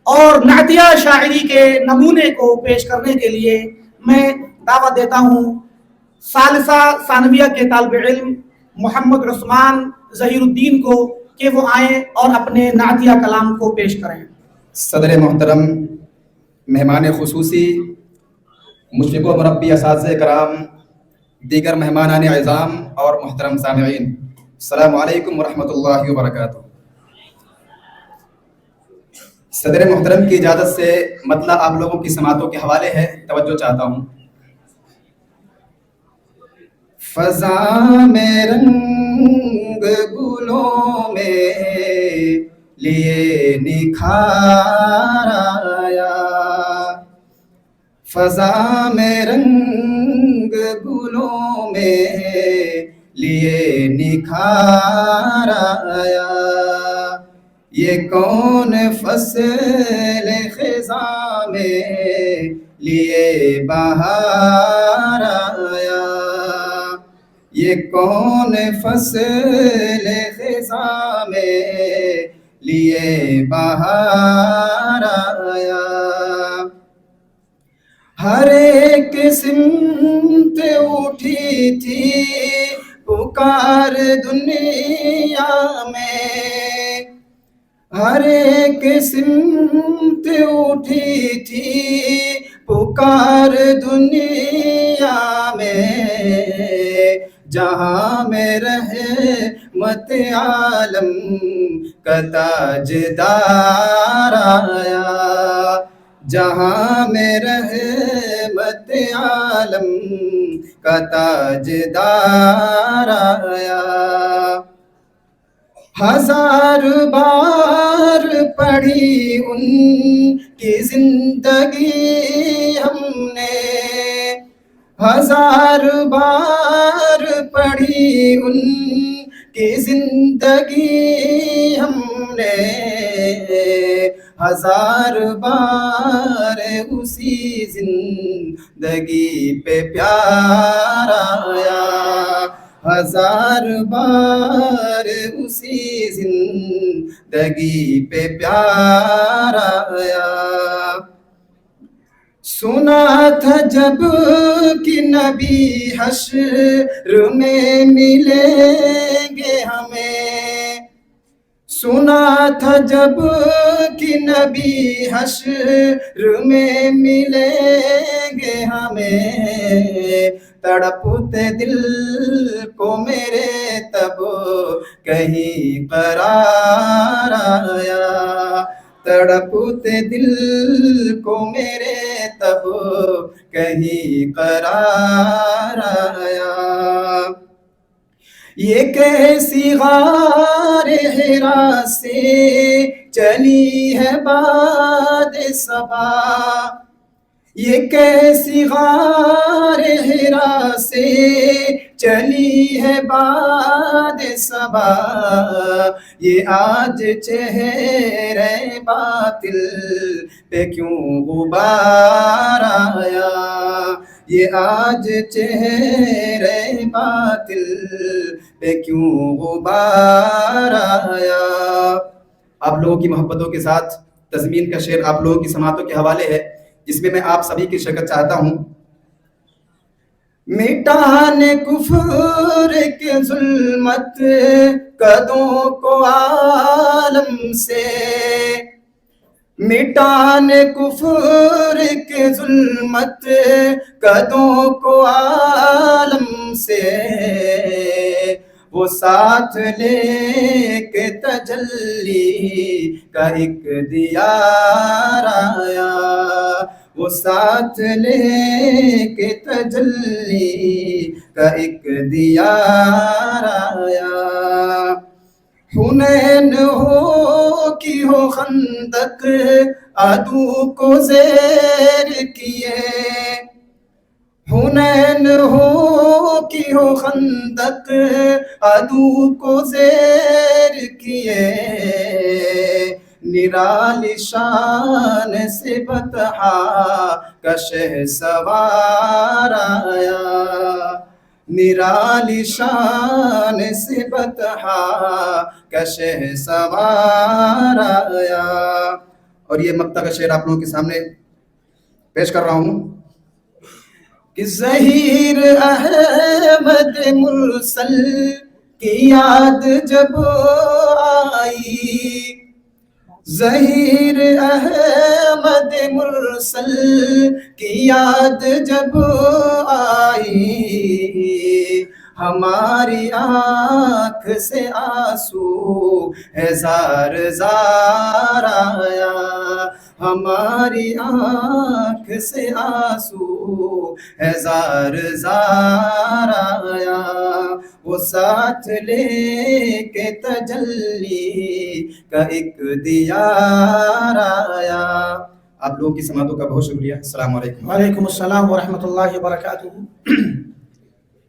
اور نعتیہ شاعری کے نمونے کو پیش کرنے کے لیے میں دعوت دیتا ہوں ثالثہ ثانویہ کے طالب علم محمد عثمان ظہیر الدین کو کہ وہ آئیں اور اپنے نعتیہ کلام کو پیش کریں۔ صدر محترم، مہمان خصوصی، مشرق و مربی اساتذہ کرام، دیگر مہمانان اعظام اور محترم سامعین، السلام علیکم ورحمۃ اللہ وبرکاتہ۔ صدر محترم کی اجازت سے مطلع آپ لوگوں کی سماعتوں کے حوالے ہے، توجہ چاہتا ہوں۔ فضا میں رنگ گلوں میں لیے نکھار آیا، فضا میں رنگ گلوں میں لیے نکھار آیا، یہ کون فصل خزاں میں لیے بہار آیا، یہ کون فصل خزاں میں لیے بہار آیا، ہر ایک سمت اٹھی تھی پکار دنیا میں، ہر ایک سمت اٹھی تھی پکار دنیا میں، جہاں میں رحمت عالم کا تاجدار آیا، جہاں میں رحمت عالم کا تاجدار آیا، ہزار بار پڑھی ان کی زندگی ہم نے، ہزار بار پڑھی ان کی زندگی ہم نے، ہزار بار اسی زندگی پہ پیار آیا، ہزار بار اسی زندگی پہ پیار آیا، سنا تھا جب کہ نبی حشر میں ملیں گے ہمیں، سنا تھا جب کہ نبی حشر میں ملیں گے ہمیں، تڑپتے دل کو میرے تب کہیں قرار آیا، تڑپتے دل کو میرے تب کہیں قرار آیا، یہ کیسی غار حرا سے چلی ہے باد صبا، یہ کیسی غار حرا سے چلی ہے باد صبا، یہ آج چہرے باطل پہ کیوں غبار آیا، یہ آج چہرے باطل پہ کیوں غبار آیا۔ آپ لوگوں کی محبتوں کے ساتھ تضمین کا شعر آپ لوگوں کی سماعتوں کے حوالے ہے، جس میں آپ سبھی کی شرکت چاہتا ہوں۔ مٹانے کفر کے ظلمت قدوں کو عالم سے، مٹانے کفر کے ظلمت قدوں کو عالم سے، وہ ساتھ لے کے تجلی کا ایک دیار آیا، وہ ساتھ لے کے تجلی کا ایک دیار آیا، حنین ہو کہ ہو خندق عدو کو زیر کیے، حنین ہو کہ ہو خندق عدو کو زیر کیے، نرالی شان سے بطحا کا شہسوار آیا، نرالی شان سے بطحا کا شہسوار آیا، اور یہ مقطع کا شعر آپ لوگوں کے سامنے پیش کر رہا ہوں کہ ظہیر احمد مرسل کی یاد جب آئی، ظہیر احمد مرسل کی یاد جب آئی، ہماری آنکھ سے آنسو زار زار آیا، ہماری آنکھ سے آنسو زار زار آیا، وہ ساتھ لے کے تجلی کا ایک دیار آیا۔ آپ لوگوں کی سماعتوں کا بہت شکریہ۔ السلام علیکم۔ وعلیکم السلام ورحمۃ اللہ وبرکاتہ۔